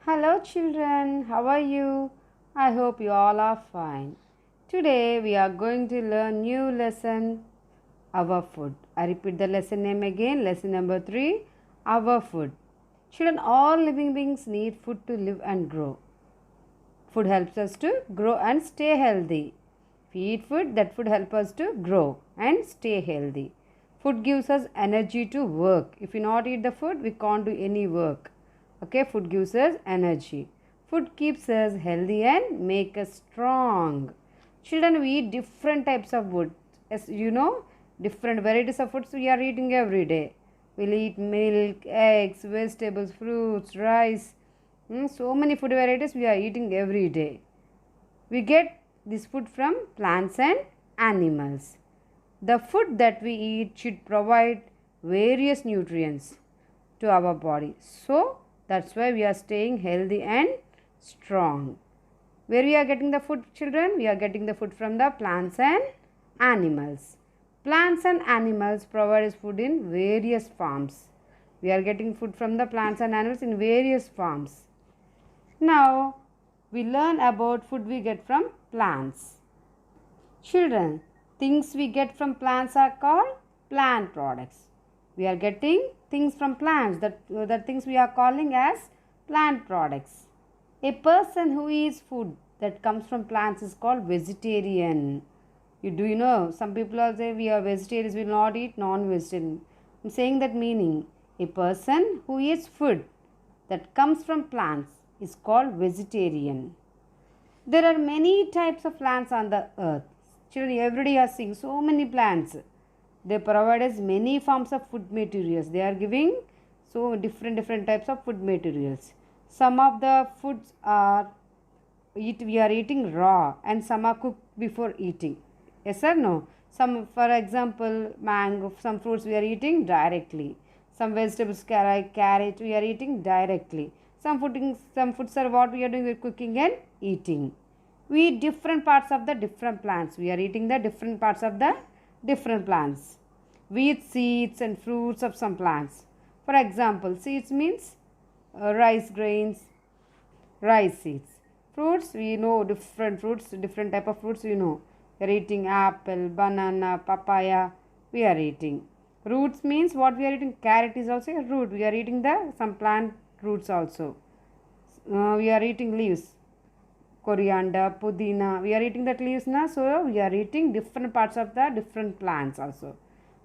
Hello children, how are you? I hope you all are fine. Today we are going to learn new lesson, our food. I repeat the lesson name again, lesson number 3, our food. Children, all living beings need food to live and grow. Food helps us to grow and stay healthy. If we eat food, that food helps us to grow and stay healthy. Food gives us energy to work. If we not eat the food, we can't do any work. Okay, food gives us energy. Food keeps us healthy and make us strong. Children, we eat different types of food. As you know, different varieties of foods we are eating every day. We'll eat milk, eggs, vegetables, fruits, rice. So many food varieties we are eating every day. We get this food from plants and animals. The food that we eat should provide various nutrients to our body. So that's why we are staying healthy and strong. Where we are getting the food, children? We are getting the food from the plants and animals. Plants and animals provide us food in various forms. We are getting food from the plants and animals in various forms. Now, we learn about food we get from plants. Children, things we get from plants are called plant products. We are getting things from plants, that things we are calling as plant products. A person who eats food that comes from plants is called vegetarian. You know, some people are say we are vegetarians, we will not eat non-vegetarian. I am saying that meaning. A person who eats food that comes from plants is called vegetarian. There are many types of plants on the earth. Children, every day are seeing so many plants. They provide us many forms of food materials. They are giving so different types of food materials. Some of the foods are we are eating raw and some are cooked before eating. Yes or no? Some, for example, mango, some fruits we are eating directly. Some vegetables like carrot we are eating directly. Some foods are what we are doing, we are cooking and eating. We eat different parts of the different plants. We are eating the different parts of the different plants. We eat seeds and fruits of some plants. For example, seeds means rice grains, rice seeds. Fruits, we know different fruits, different type of fruits we know. We are eating apple, banana, papaya. We are eating. Roots means what we are eating. Carrot is also a root. We are eating the some plant roots also. We are eating leaves. Coriander, pudina. We are eating that leaves now, so we are eating different parts of the different plants also.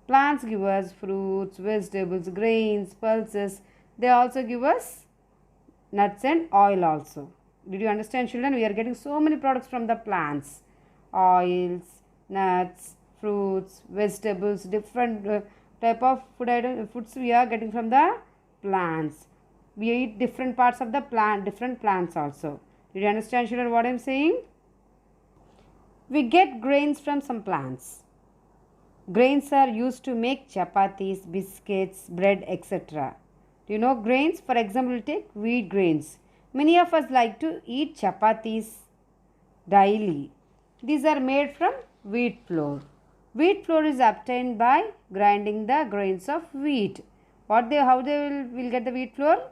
Plants give us fruits, vegetables, grains, pulses. They also give us nuts and oil also. Did you understand, children? We are getting so many products from the plants. Oils, nuts, fruits, vegetables, different type of foods we are getting from the plants. We eat different parts of the plant, different plants also. Did you understand, children, what I am saying? We get grains from some plants. Grains are used to make chapatis, biscuits, bread, etc. Do you know grains? For example, we'll take wheat grains. Many of us like to eat chapatis daily. These are made from wheat flour. Wheat flour is obtained by grinding the grains of wheat. How they will get the wheat flour?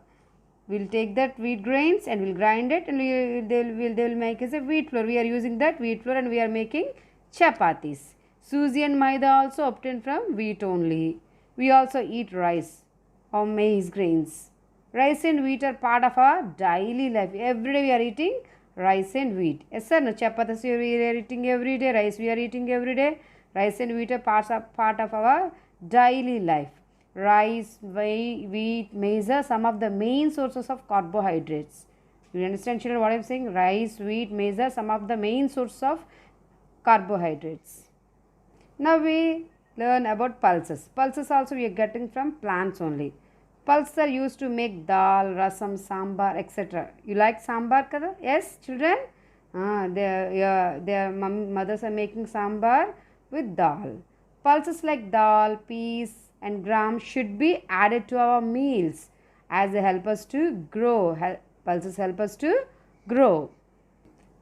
We'll take that wheat grains and we'll grind it and they will make as a wheat flour. We are using that wheat flour and we are making chapatis. Suji and maida also obtained from wheat only. We also eat rice or maize grains. Rice and wheat are part of our daily life. Every day we are eating rice and wheat. Yes sir, no, chapatis we are eating every day. Rice we are eating every day. Rice and wheat are part of our daily life. Rice, wheat, maize are some of the main sources of carbohydrates. You understand, children, what I am saying? Rice, wheat, maize are some of the main sources of carbohydrates. Now we learn about pulses. Pulses also we are getting from plants only. Pulses are used to make dal, rasam, sambar, etc. You like sambar, kada? Yes, children? Their mothers are making sambar with dal. Pulses like dal, peas, and gram should be added to our meals as they help us to grow. Pulses help us to grow.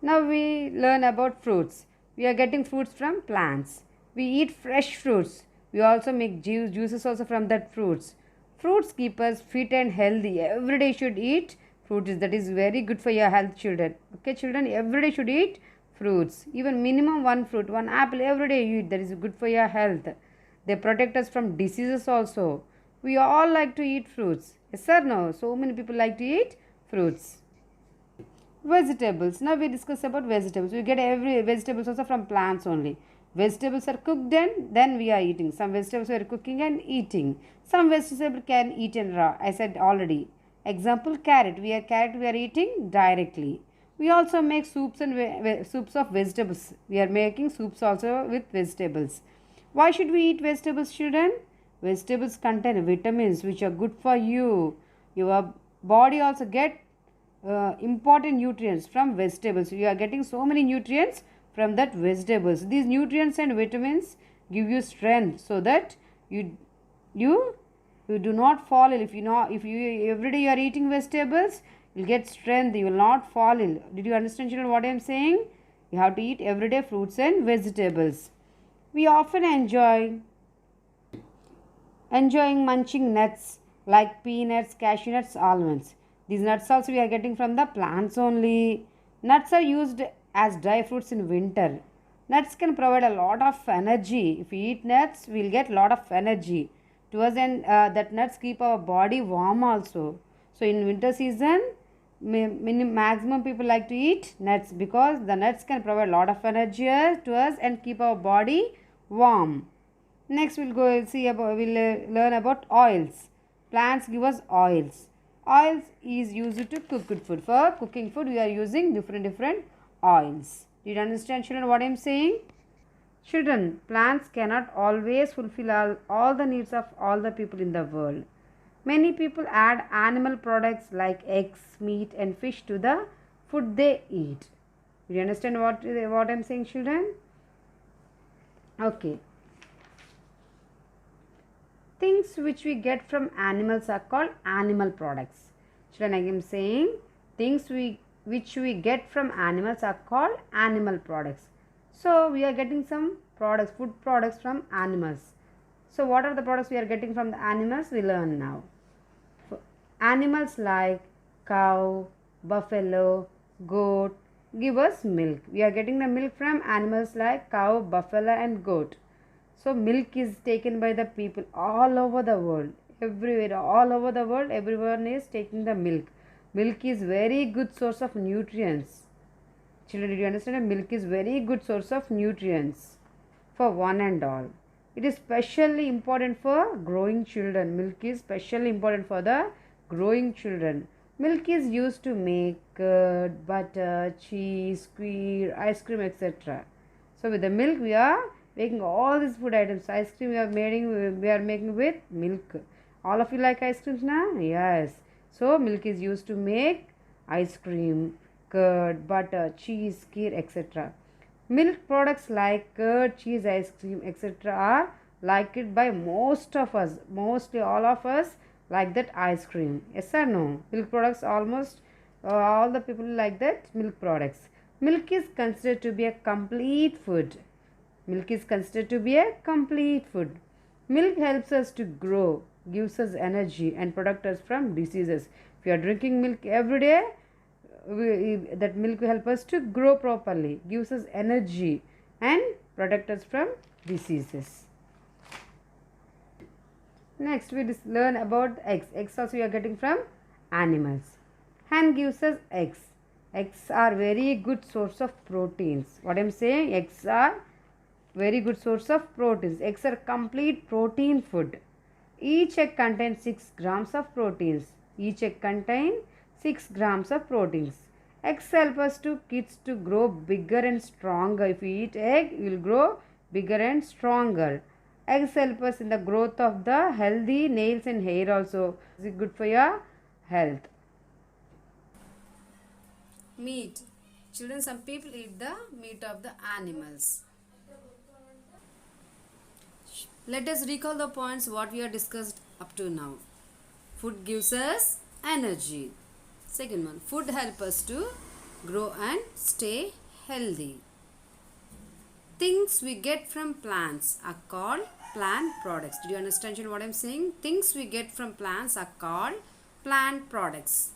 Now we learn about fruits. We are getting fruits from plants. We eat fresh fruits. We also make juices also from that fruits. Fruits keep us fit and healthy. Every day should eat Fruit is that is very good for your health, children. Okay, children, every day should eat fruits. Even minimum one fruit, one apple every day you eat. That is good for your health. They protect us from diseases also. We all like to eat fruits. Yes or no? So many people like to eat fruits. Vegetables. Now we discuss about vegetables. We get every vegetables also from plants only. Vegetables are cooked and then we are eating. Some vegetables we are cooking and eating. Some vegetables can eat in raw. I said already. Example, carrot. Carrot we are eating directly. We also make soups and soups of vegetables. We are making soups also with vegetables. Why should we eat vegetables, children? Vegetables contain vitamins which are good for you. Your body also get important nutrients from vegetables. You are getting so many nutrients from that vegetables. These nutrients and vitamins give you strength so that you do not fall ill. If you every day you are eating vegetables, you'll get strength. You will not fall ill. Did you understand, children, what I am saying? You have to eat every day fruits and vegetables. We often enjoying munching nuts like peanuts, cashew nuts, almonds. These nuts also we are getting from the plants only. Nuts are used as dry fruits in winter. Nuts can provide a lot of energy. If we eat nuts, we will get a lot of energy to us, and that nuts keep our body warm also. So in winter season, maximum people like to eat nuts because the nuts can provide a lot of energy to us and keep our body warm. Next we'll learn about oils. Plants give us oils. Oils is used to cook good food. For cooking food we are using different oils. Did you understand, children, what I am saying? Children, plants cannot always fulfill all the needs of all the people in the world. Many people add animal products like eggs, meat and fish to the food they eat. Do you understand what I am saying, children? Okay. Things which we get from animals are called animal products. Children, I am saying things which we get from animals are called animal products. So we are getting some products, food products from animals. So what are the products we are getting from the animals? We learn now. Animals like cow, buffalo, goat give us milk. We are getting the milk from animals like cow, buffalo and goat. So milk is taken by the people all over the world. Everywhere, all over the world, everyone is taking the milk. Milk is very good source of nutrients. Children, did you understand? Milk is very good source of nutrients for one and all. It is specially important for growing children. Milk is specially important for the growing children. Milk is used to make curd, butter, cheese, squid, ice cream, etc. So with the milk we are making all these food items. Ice cream we are making with milk. All of you like ice creams now? Yes. So milk is used to make ice cream, curd, butter, cheese, kheer, etc. Milk products like curd, cheese, ice cream, etc. are liked by most of us. Mostly all of us like that ice cream. Yes or no? Milk products almost all the people like that milk products. Milk is considered to be a complete food. Milk is considered to be a complete food. Milk helps us to grow, gives us energy and protects us from diseases. If you are drinking milk every day, that milk will help us to grow properly, gives us energy and protect us from diseases. Next we learn about eggs. Eggs also we are getting from animals. Hen gives us eggs. Eggs are very good source of proteins. What I am saying, eggs are very good source of proteins. Eggs are complete protein food. Each egg contains 6 grams of proteins. Each egg contains 6 grams of proteins. Eggs help us to kids to grow bigger and stronger. If you eat egg, you will grow bigger and stronger. Eggs help us in the growth of the healthy nails and hair also. Is it good for your health? Meat. Children, some people eat the meat of the animals. Let us recall the points what we have discussed up to now. Food gives us energy. Second one, food helps us to grow and stay healthy. Things we get from plants are called plant products. Did you understand what I am saying? Things we get from plants are called plant products.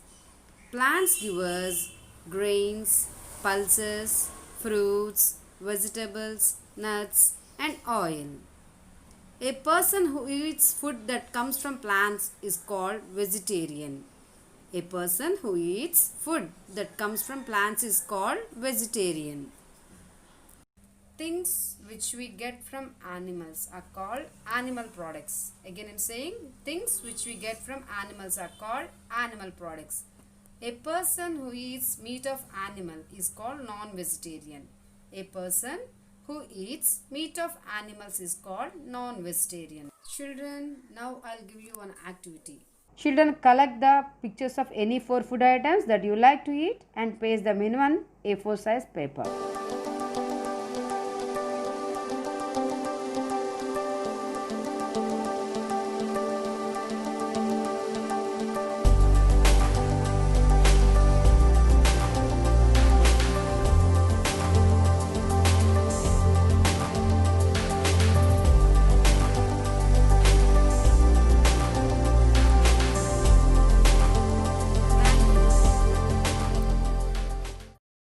Plants give us grains, pulses, fruits, vegetables, nuts, and oil. A person who eats food that comes from plants is called vegetarian. A person who eats food that comes from plants is called vegetarian. Things which we get from animals are called animal products. Again, I'm saying things which we get from animals are called animal products. A person who eats meat of animal is called non-vegetarian. A person who eats meat of animals is called non-vegetarian. Children, now I'll give you an activity. Children, collect the pictures of any four food items that you like to eat and paste them in one A4 size paper.